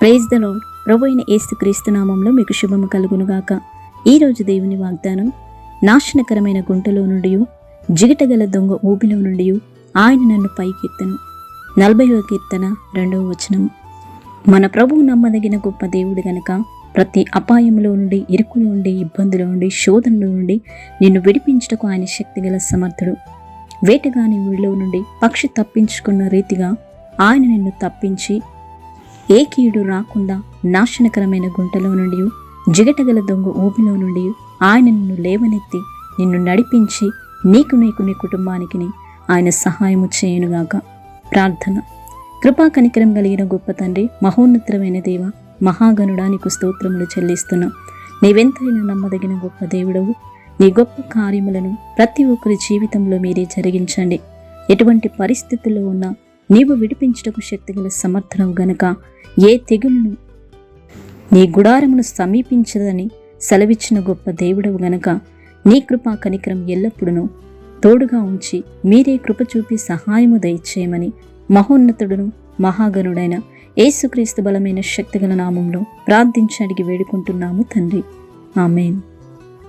Praise the lord. ప్రభు అయిన యేసుక్రీస్తు నామంలో మీకు శుభము కలుగునుగాక. ఈరోజు దేవుని వాగ్దానం, నాశనకరమైన గుంటలో నుండి, జిగటగల దొంగ ఊబిలో నుండి ఆయన నన్ను పైకెత్తను. 40వ కీర్తన 2వ వచనం. మన ప్రభువు నమ్మదగిన గొప్ప దేవుడు గనక ప్రతి అపాయంలో నుండి, ఇరుకులో నుండి, ఇబ్బందుల నుండి, శోధనల నుండి నిన్ను విడిపించుటకు ఆయన శక్తిగల సమర్థుడు. వేటగాని ఊళ్ళో నుండి పక్షి తప్పించుకున్న రీతిగా ఆయన నిన్ను తప్పించి ఏ కీడు రాకుండా నాశనకరమైన గుంటలో నుండి, జిగటగల దొంగ ఊబిలో నుండి ఆయన నిన్ను లేవనెత్తి నిన్ను నడిపించి నీ కుటుంబానికి ఆయన సహాయము చేయునుగాక. ప్రార్థన. కృపా కనికరం కలిగిన గొప్ప తండ్రి, మహోన్నతమైన దేవ, మహాగణుడా, నీకు స్తోత్రములు చెల్లిస్తున్నాం. నీవెంతైనా నమ్మదగిన గొప్ప దేవుడవు. నీ గొప్ప కార్యములను ప్రతి ఒక్కరి జీవితంలో మీరే జరిగించండి. ఎటువంటి పరిస్థితుల్లో ఉన్నా నీవు విడిపించుటకు శక్తిగల సమర్థనవు గనక ఏ తెగులును నీ గుడారమును సమీపించదని సెలవిచ్చిన గొప్ప దేవుడవు గనక నీ కృపా కనికరం ఎల్లప్పుడూ తోడుగా ఉంచి మీరే కృప చూపి సహాయము దయచేయమని మహోన్నతుడును మహాగణుడైన యేసుక్రీస్తు బలమైన శక్తిగల నామంలో ప్రార్థించి అడిగి వేడుకుంటున్నాము తండ్రి. ఆమేన్.